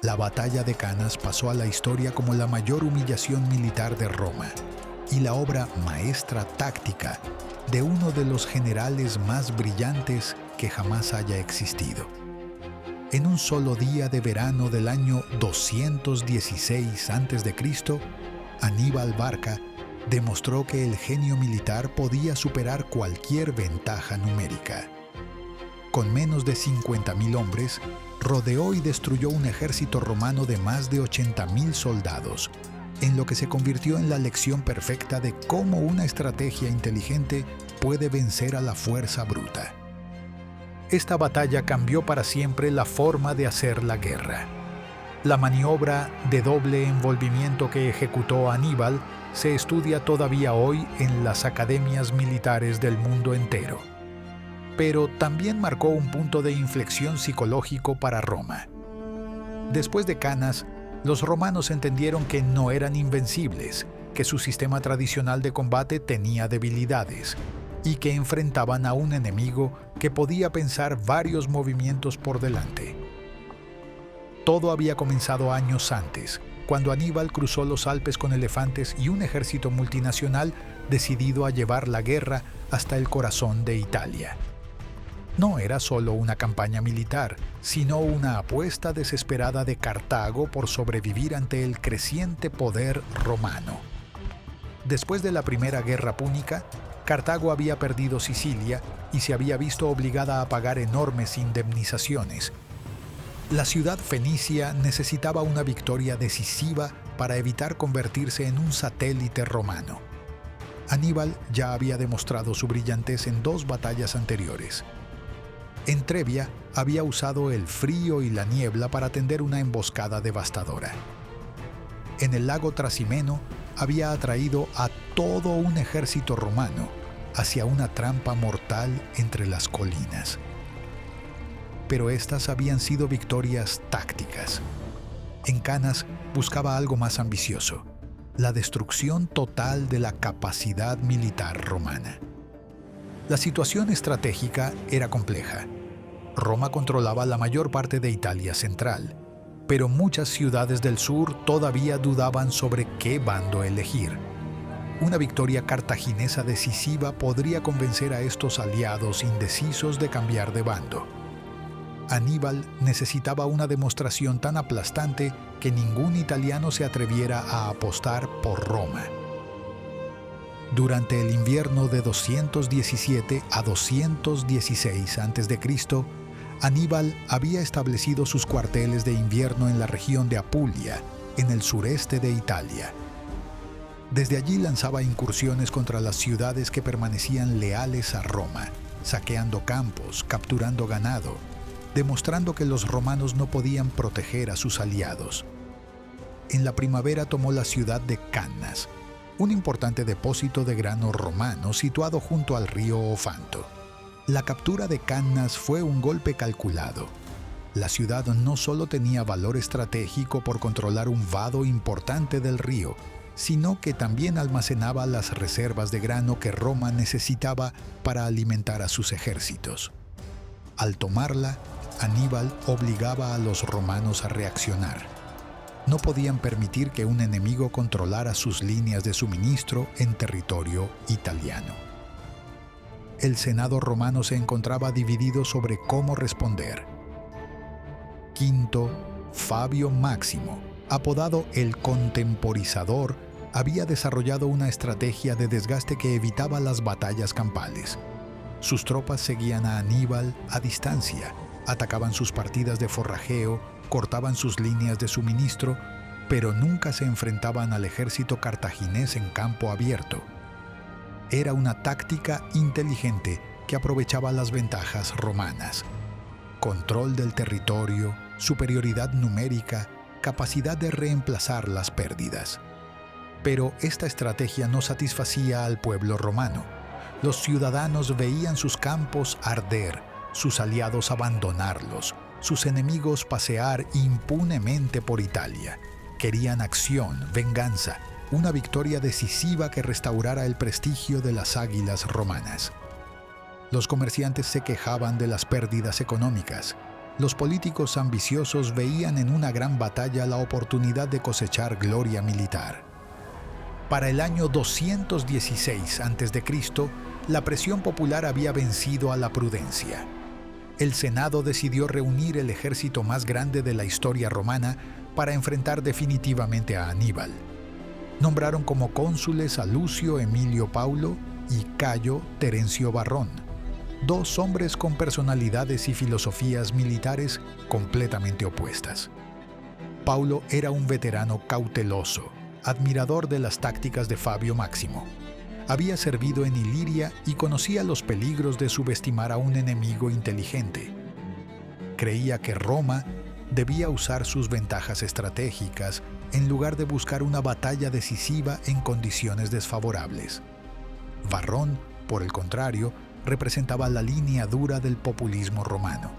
La batalla de Canas pasó a la historia como la mayor humillación militar de Roma y la obra maestra táctica de uno de los generales más brillantes que jamás haya existido. En un solo día de verano del año 216 a.C., Aníbal Barca demostró que el genio militar podía superar cualquier ventaja numérica. Con menos de 50.000 hombres, rodeó y destruyó un ejército romano de más de 80.000 soldados, en lo que se convirtió en la lección perfecta de cómo una estrategia inteligente puede vencer a la fuerza bruta. Esta batalla cambió para siempre la forma de hacer la guerra. La maniobra de doble envolvimiento que ejecutó Aníbal se estudia todavía hoy en las academias militares del mundo entero. Pero también marcó un punto de inflexión psicológico para Roma. Después de Canas, los romanos entendieron que no eran invencibles, que su sistema tradicional de combate tenía debilidades y que enfrentaban a un enemigo que podía pensar varios movimientos por delante. Todo había comenzado años antes, cuando Aníbal cruzó los Alpes con elefantes y un ejército multinacional decidido a llevar la guerra hasta el corazón de Italia. No era solo una campaña militar, sino una apuesta desesperada de Cartago por sobrevivir ante el creciente poder romano. Después de la Primera Guerra Púnica, Cartago había perdido Sicilia y se había visto obligada a pagar enormes indemnizaciones. La ciudad fenicia necesitaba una victoria decisiva para evitar convertirse en un satélite romano. Aníbal ya había demostrado su brillantez en 2 batallas anteriores. En Trebia había usado el frío y la niebla para tender una emboscada devastadora. En el lago Trasimeno había atraído a todo un ejército romano hacia una trampa mortal entre las colinas. Pero estas habían sido victorias tácticas. En Canas buscaba algo más ambicioso: la destrucción total de la capacidad militar romana. La situación estratégica era compleja. Roma controlaba la mayor parte de Italia central, pero muchas ciudades del sur todavía dudaban sobre qué bando elegir. Una victoria cartaginesa decisiva podría convencer a estos aliados indecisos de cambiar de bando. Aníbal necesitaba una demostración tan aplastante que ningún italiano se atreviera a apostar por Roma. Durante el invierno de 217 a 216 a.C., Aníbal había establecido sus cuarteles de invierno en la región de Apulia, en el sureste de Italia. Desde allí lanzaba incursiones contra las ciudades que permanecían leales a Roma, saqueando campos, capturando ganado, demostrando que los romanos no podían proteger a sus aliados. En la primavera tomó la ciudad de Cannas, un importante depósito de grano romano situado junto al río Ofanto. La captura de Cannas fue un golpe calculado. La ciudad no solo tenía valor estratégico por controlar un vado importante del río, sino que también almacenaba las reservas de grano que Roma necesitaba para alimentar a sus ejércitos. Al tomarla, Aníbal obligaba a los romanos a reaccionar. No podían permitir que un enemigo controlara sus líneas de suministro en territorio italiano. El Senado romano se encontraba dividido sobre cómo responder. Quinto Fabio Máximo, apodado el Contemporizador, había desarrollado una estrategia de desgaste que evitaba las batallas campales. Sus tropas seguían a Aníbal a distancia, atacaban sus partidas de forrajeo, cortaban sus líneas de suministro, pero nunca se enfrentaban al ejército cartaginés en campo abierto. Era una táctica inteligente que aprovechaba las ventajas romanas: control del territorio, superioridad numérica, capacidad de reemplazar las pérdidas. Pero esta estrategia no satisfacía al pueblo romano. Los ciudadanos veían sus campos arder, sus aliados abandonarlos, sus enemigos pasear impunemente por Italia. Querían acción, venganza, una victoria decisiva que restaurara el prestigio de las águilas romanas. Los comerciantes se quejaban de las pérdidas económicas. los políticos ambiciosos veían en una gran batalla la oportunidad de cosechar gloria militar. Para el año 216 a.C., la presión popular había vencido a la prudencia. El Senado decidió reunir el ejército más grande de la historia romana para enfrentar definitivamente a Aníbal. Nombraron como cónsules a Lucio Emilio Paulo y Cayo Terencio Varrón, dos hombres con personalidades y filosofías militares completamente opuestas. Paulo era un veterano cauteloso, admirador de las tácticas de Fabio Máximo. Había servido en Iliria y conocía los peligros de subestimar a un enemigo inteligente. Creía que Roma debía usar sus ventajas estratégicas en lugar de buscar una batalla decisiva en condiciones desfavorables. Varrón, por el contrario, representaba la línea dura del populismo romano.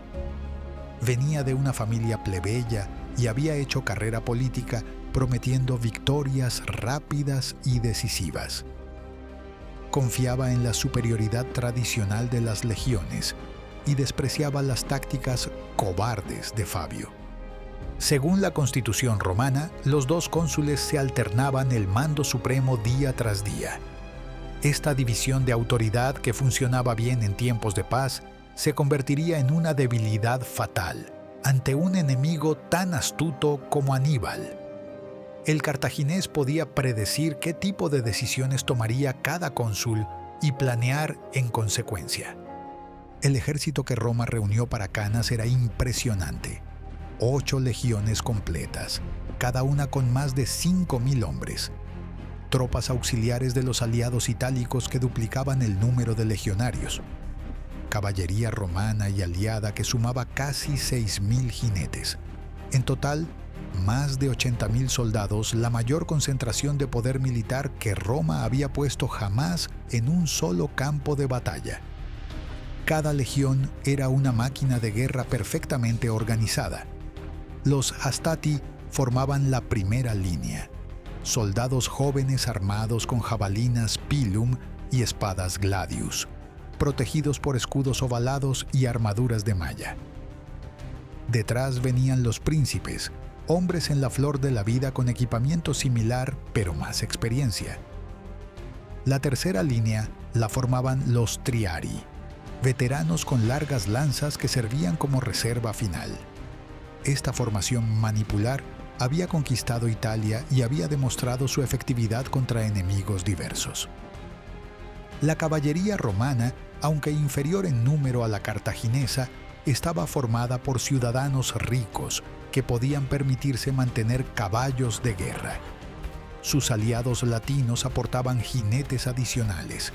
Venía de una familia plebeya y había hecho carrera política prometiendo victorias rápidas y decisivas. Confiaba en la superioridad tradicional de las legiones y despreciaba las tácticas cobardes de Fabio. Según la Constitución romana, los dos cónsules se alternaban el mando supremo día tras día. Esta división de autoridad, que funcionaba bien en tiempos de paz, se convertiría en una debilidad fatal ante un enemigo tan astuto como Aníbal. El cartaginés podía predecir qué tipo de decisiones tomaría cada cónsul y planear en consecuencia. El ejército que Roma reunió para Canas era impresionante. 8 legiones completas, cada una con más de 5.000 hombres. Tropas auxiliares de los aliados itálicos que duplicaban el número de legionarios. Caballería romana y aliada que sumaba casi 6.000 jinetes. En total, más de 80.000 soldados, la mayor concentración de poder militar que Roma había puesto jamás en un solo campo de batalla. Cada legión era una máquina de guerra perfectamente organizada. Los hastati formaban la primera línea. Soldados jóvenes armados con jabalinas pilum y espadas gladius, protegidos por escudos ovalados y armaduras de malla. Detrás venían los príncipes, hombres en la flor de la vida con equipamiento similar pero más experiencia. La tercera línea la formaban los triari, veteranos con largas lanzas que servían como reserva final. Esta formación manipular había conquistado Italia y había demostrado su efectividad contra enemigos diversos. La caballería romana, aunque inferior en número a la cartaginesa, estaba formada por ciudadanos ricos que podían permitirse mantener caballos de guerra. Sus aliados latinos aportaban jinetes adicionales,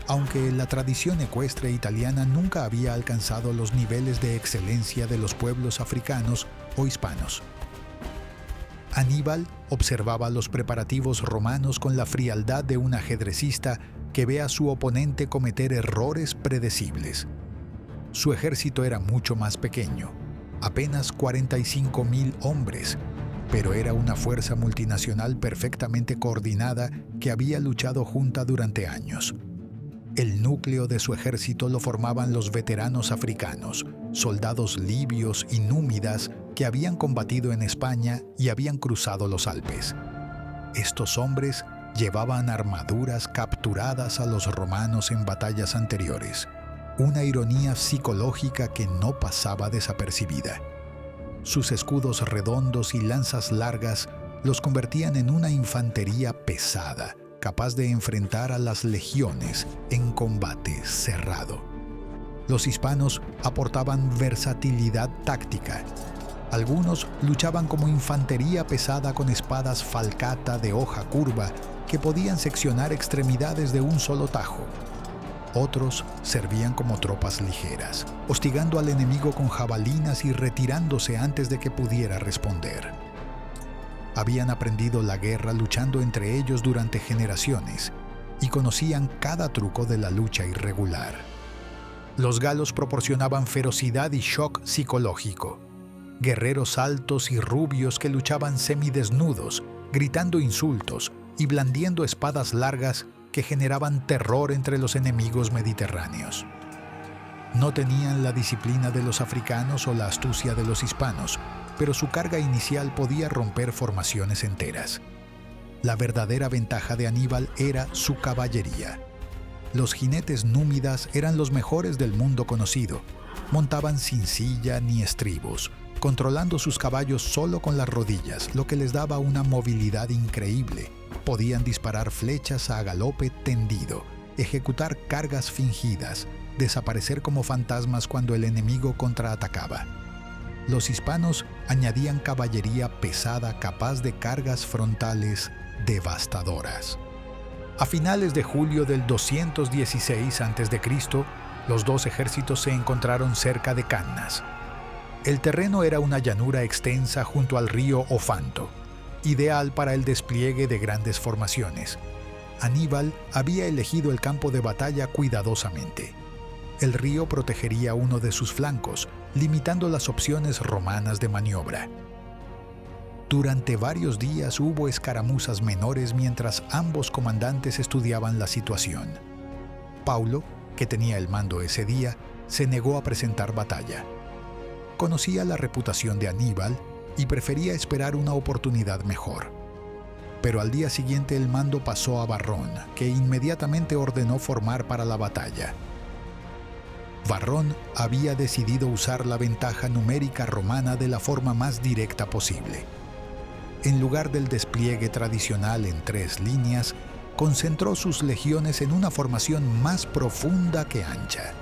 aunque la tradición ecuestre italiana nunca había alcanzado los niveles de excelencia de los pueblos africanos o hispanos. Aníbal observaba los preparativos romanos con la frialdad de un ajedrecista que ve a su oponente cometer errores predecibles. Su ejército era mucho más pequeño, apenas 45.000 hombres, pero era una fuerza multinacional perfectamente coordinada que había luchado junta durante años. El núcleo de su ejército lo formaban los veteranos africanos, soldados libios y númidas que habían combatido en España y habían cruzado los Alpes. Estos hombres llevaban armaduras capturadas a los romanos en batallas anteriores, una ironía psicológica que no pasaba desapercibida. Sus escudos redondos y lanzas largas los convertían en una infantería pesada, capaz de enfrentar a las legiones en combate cerrado. Los hispanos aportaban versatilidad táctica. Algunos luchaban como infantería pesada con espadas falcata de hoja curva que podían seccionar extremidades de un solo tajo. Otros servían como tropas ligeras, hostigando al enemigo con jabalinas y retirándose antes de que pudiera responder. Habían aprendido la guerra luchando entre ellos durante generaciones y conocían cada truco de la lucha irregular. Los galos proporcionaban ferocidad y shock psicológico. Guerreros altos y rubios que luchaban semidesnudos, gritando insultos y blandiendo espadas largas que generaban terror entre los enemigos mediterráneos. No tenían la disciplina de los africanos o la astucia de los hispanos, pero su carga inicial podía romper formaciones enteras. La verdadera ventaja de Aníbal era su caballería. Los jinetes númidas eran los mejores del mundo conocido. Montaban sin silla ni estribos, controlando sus caballos solo con las rodillas, lo que les daba una movilidad increíble. Podían disparar flechas a galope tendido, ejecutar cargas fingidas, desaparecer como fantasmas cuando el enemigo contraatacaba. Los hispanos añadían caballería pesada capaz de cargas frontales devastadoras. A finales de julio del 216 a.C., los dos ejércitos se encontraron cerca de Cannas. El terreno era una llanura extensa junto al río Ofanto, ideal para el despliegue de grandes formaciones. Aníbal había elegido el campo de batalla cuidadosamente. El río protegería uno de sus flancos, limitando las opciones romanas de maniobra. Durante varios días hubo escaramuzas menores mientras ambos comandantes estudiaban la situación. Paulo, que tenía el mando ese día, se negó a presentar batalla. Conocía la reputación de Aníbal y prefería esperar una oportunidad mejor. Pero al día siguiente el mando pasó a Varrón, que inmediatamente ordenó formar para la batalla. Varrón había decidido usar la ventaja numérica romana de la forma más directa posible. En lugar del despliegue tradicional en 3 líneas, concentró sus legiones en una formación más profunda que ancha.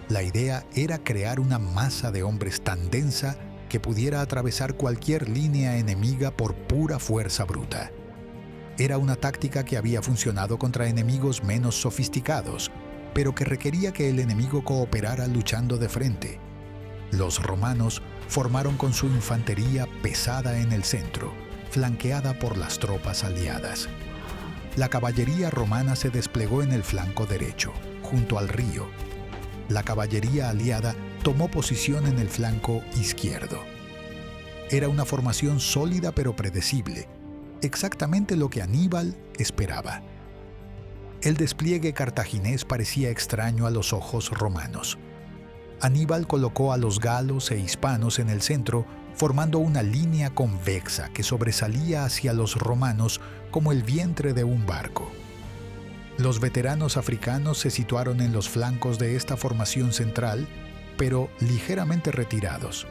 La idea era crear una masa de hombres tan densa que pudiera atravesar cualquier línea enemiga por pura fuerza bruta. Era una táctica que había funcionado contra enemigos menos sofisticados, pero que requería que el enemigo cooperara luchando de frente. Los romanos formaron con su infantería pesada en el centro, flanqueada por las tropas aliadas. La caballería romana se desplegó en el flanco derecho, junto al río. La caballería aliada tomó posición en el flanco izquierdo. Era una formación sólida pero predecible, exactamente lo que Aníbal esperaba. El despliegue cartaginés parecía extraño a los ojos romanos. Aníbal colocó a los galos e hispanos en el centro, formando una línea convexa que sobresalía hacia los romanos como el vientre de un barco. Los veteranos africanos se situaron en los flancos de esta formación central, pero ligeramente retirados.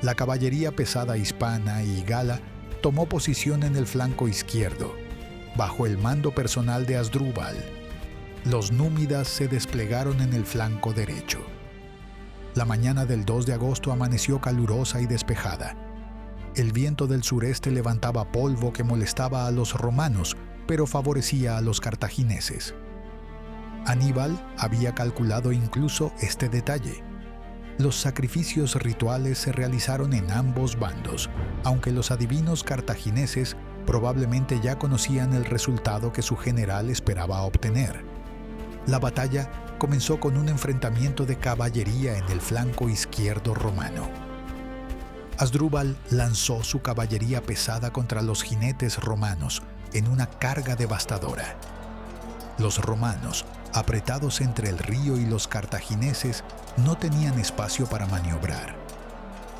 La caballería pesada hispana y gala tomó posición en el flanco izquierdo, bajo el mando personal de Asdrúbal. Los númidas se desplegaron en el flanco derecho. La mañana del 2 de agosto amaneció calurosa y despejada. El viento del sureste levantaba polvo que molestaba a los romanos, pero favorecía a los cartagineses. Aníbal había calculado incluso este detalle. Los sacrificios rituales se realizaron en ambos bandos, aunque los adivinos cartagineses probablemente ya conocían el resultado que su general esperaba obtener. La batalla comenzó con un enfrentamiento de caballería en el flanco izquierdo romano. Asdrúbal lanzó su caballería pesada contra los jinetes romanos en una carga devastadora. Los romanos, apretados entre el río y los cartagineses, no tenían espacio para maniobrar.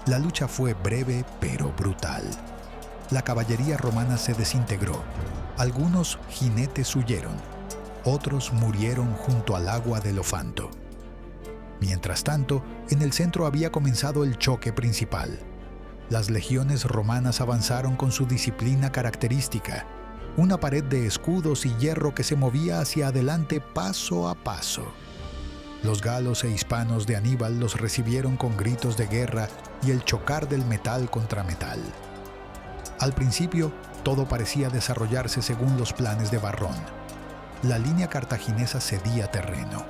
La lucha fue breve pero brutal. La caballería romana se desintegró. Algunos jinetes huyeron. Otros murieron junto al agua del Ofanto. Mientras tanto, en el centro había comenzado el choque principal. Las legiones romanas avanzaron con su disciplina característica, una pared de escudos y hierro que se movía hacia adelante paso a paso. Los galos e hispanos de Aníbal los recibieron con gritos de guerra y el chocar del metal contra metal. Al principio, todo parecía desarrollarse según los planes de Varrón. La línea cartaginesa cedía terreno.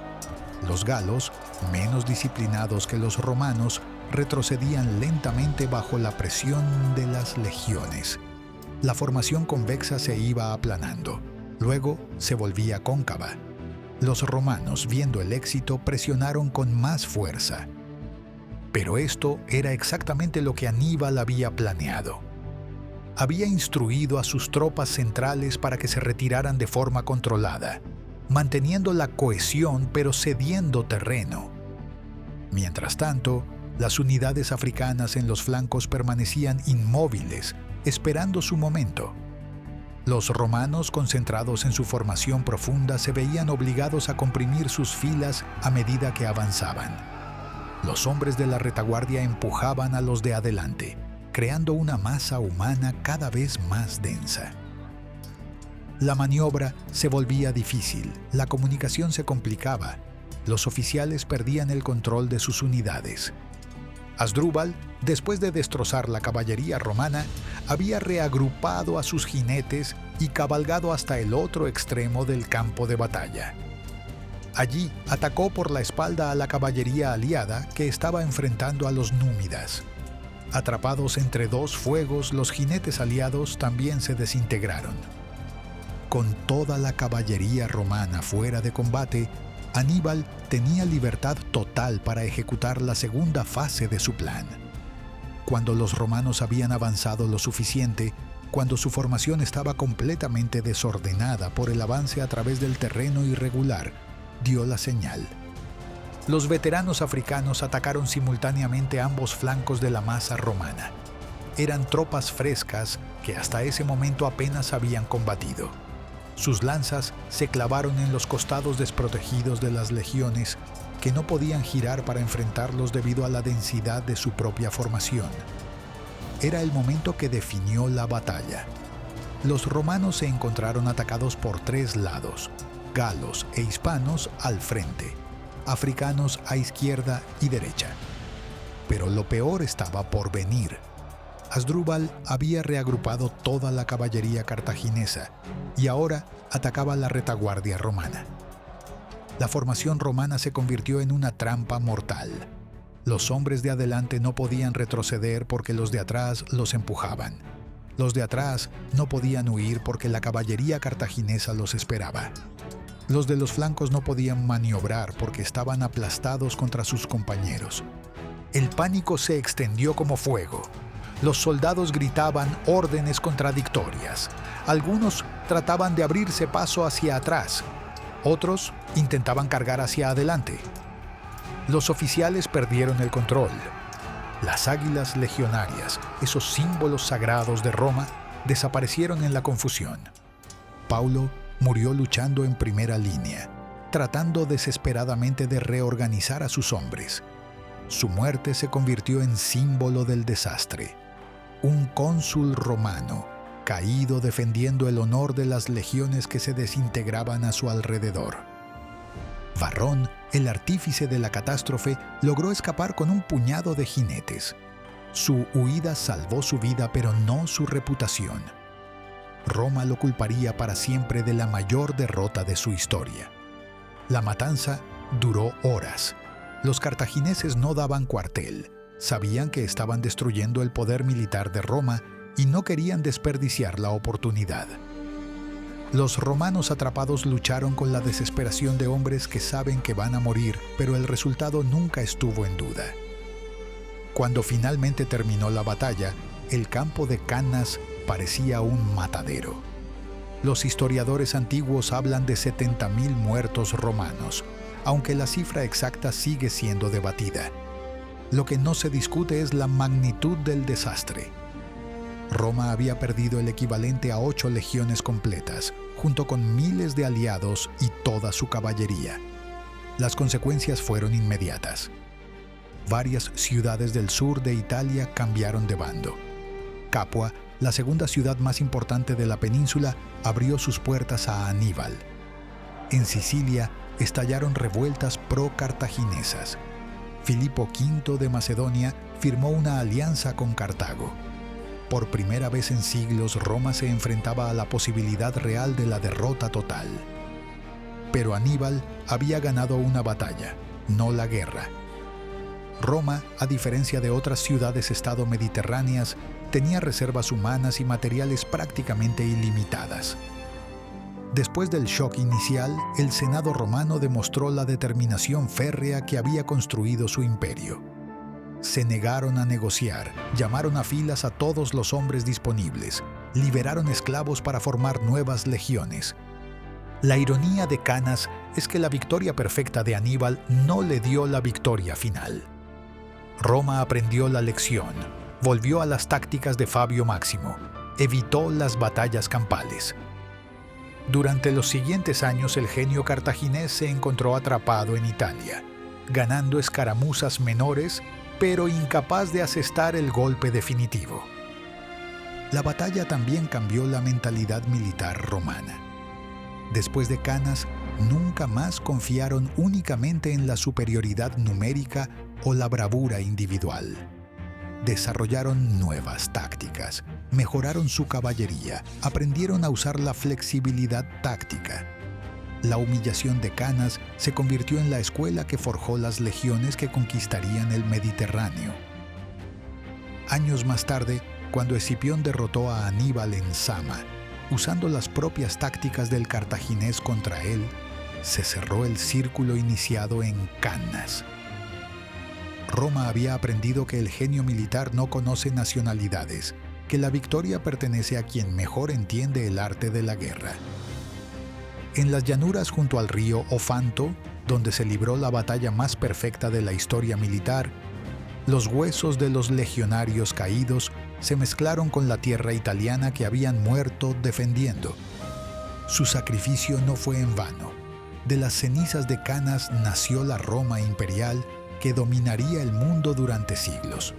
Los galos, menos disciplinados que los romanos, retrocedían lentamente bajo la presión de las legiones. La formación convexa se iba aplanando, luego se volvía cóncava. Los romanos, viendo el éxito, presionaron con más fuerza. Pero esto era exactamente lo que Aníbal había planeado. Había instruido a sus tropas centrales para que se retiraran de forma controlada, manteniendo la cohesión pero cediendo terreno. Mientras tanto, las unidades africanas en los flancos permanecían inmóviles, esperando su momento. Los romanos, concentrados en su formación profunda, se veían obligados a comprimir sus filas a medida que avanzaban. Los hombres de la retaguardia empujaban a los de adelante, creando una masa humana cada vez más densa. La maniobra se volvía difícil, la comunicación se complicaba, los oficiales perdían el control de sus unidades. Asdrúbal, después de destrozar la caballería romana, había reagrupado a sus jinetes y cabalgado hasta el otro extremo del campo de batalla. Allí atacó por la espalda a la caballería aliada que estaba enfrentando a los númidas. Atrapados entre dos fuegos, los jinetes aliados también se desintegraron. Con toda la caballería romana fuera de combate, Aníbal tenía libertad total para ejecutar la segunda fase de su plan. Cuando los romanos habían avanzado lo suficiente, cuando su formación estaba completamente desordenada por el avance a través del terreno irregular, dio la señal. Los veteranos africanos atacaron simultáneamente ambos flancos de la masa romana. Eran tropas frescas que hasta ese momento apenas habían combatido. Sus lanzas se clavaron en los costados desprotegidos de las legiones, que no podían girar para enfrentarlos debido a la densidad de su propia formación. Era el momento que definió la batalla. Los romanos se encontraron atacados por tres lados: galos e hispanos al frente, africanos a izquierda y derecha. Pero lo peor estaba por venir. Asdrúbal había reagrupado toda la caballería cartaginesa y ahora atacaba la retaguardia romana. La formación romana se convirtió en una trampa mortal. Los hombres de adelante no podían retroceder porque los de atrás los empujaban. Los de atrás no podían huir porque la caballería cartaginesa los esperaba. Los de los flancos no podían maniobrar porque estaban aplastados contra sus compañeros. El pánico se extendió como fuego. Los soldados gritaban órdenes contradictorias. Algunos trataban de abrirse paso hacia atrás. Otros intentaban cargar hacia adelante. Los oficiales perdieron el control. Las águilas legionarias, esos símbolos sagrados de Roma, desaparecieron en la confusión. Paulo murió luchando en primera línea, tratando desesperadamente de reorganizar a sus hombres. Su muerte se convirtió en símbolo del desastre. Un cónsul romano, caído defendiendo el honor de las legiones que se desintegraban a su alrededor. Varrón, el artífice de la catástrofe, logró escapar con un puñado de jinetes. Su huida salvó su vida, pero no su reputación. Roma lo culparía para siempre de la mayor derrota de su historia. La matanza duró horas. Los cartagineses no daban cuartel. Sabían que estaban destruyendo el poder militar de Roma y no querían desperdiciar la oportunidad. Los romanos atrapados lucharon con la desesperación de hombres que saben que van a morir, pero el resultado nunca estuvo en duda. Cuando finalmente terminó la batalla, el campo de Cannas parecía un matadero. Los historiadores antiguos hablan de 70.000 muertos romanos, aunque la cifra exacta sigue siendo debatida. Lo que no se discute es la magnitud del desastre. Roma había perdido el equivalente a 8 legiones completas, junto con miles de aliados y toda su caballería. Las consecuencias fueron inmediatas. Varias ciudades del sur de Italia cambiaron de bando. Capua, la segunda ciudad más importante de la península, abrió sus puertas a Aníbal. En Sicilia estallaron revueltas pro-cartaginesas. Filipo V de Macedonia firmó una alianza con Cartago. Por primera vez en siglos, Roma se enfrentaba a la posibilidad real de la derrota total. Pero Aníbal había ganado una batalla, no la guerra. Roma, a diferencia de otras ciudades-estado mediterráneas, tenía reservas humanas y materiales prácticamente ilimitadas. Después del shock inicial, el Senado romano demostró la determinación férrea que había construido su imperio. Se negaron a negociar, llamaron a filas a todos los hombres disponibles, liberaron esclavos para formar nuevas legiones. La ironía de Canas es que la victoria perfecta de Aníbal no le dio la victoria final. Roma aprendió la lección, volvió a las tácticas de Fabio Máximo, evitó las batallas campales. Durante los siguientes años el genio cartaginés se encontró atrapado en Italia, ganando escaramuzas menores, pero incapaz de asestar el golpe definitivo. La batalla también cambió la mentalidad militar romana. Después de Canas, nunca más confiaron únicamente en la superioridad numérica o la bravura individual. Desarrollaron nuevas tácticas, mejoraron su caballería, aprendieron a usar la flexibilidad táctica. La humillación de Canas se convirtió en la escuela que forjó las legiones que conquistarían el Mediterráneo. Años más tarde, cuando Escipión derrotó a Aníbal en Zama, usando las propias tácticas del cartaginés contra él, se cerró el círculo iniciado en Canas. Roma había aprendido que el genio militar no conoce nacionalidades, que la victoria pertenece a quien mejor entiende el arte de la guerra. En las llanuras junto al río Ofanto, donde se libró la batalla más perfecta de la historia militar, los huesos de los legionarios caídos se mezclaron con la tierra italiana que habían muerto defendiendo. Su sacrificio no fue en vano. De las cenizas de Canas nació la Roma imperial que dominaría el mundo durante siglos.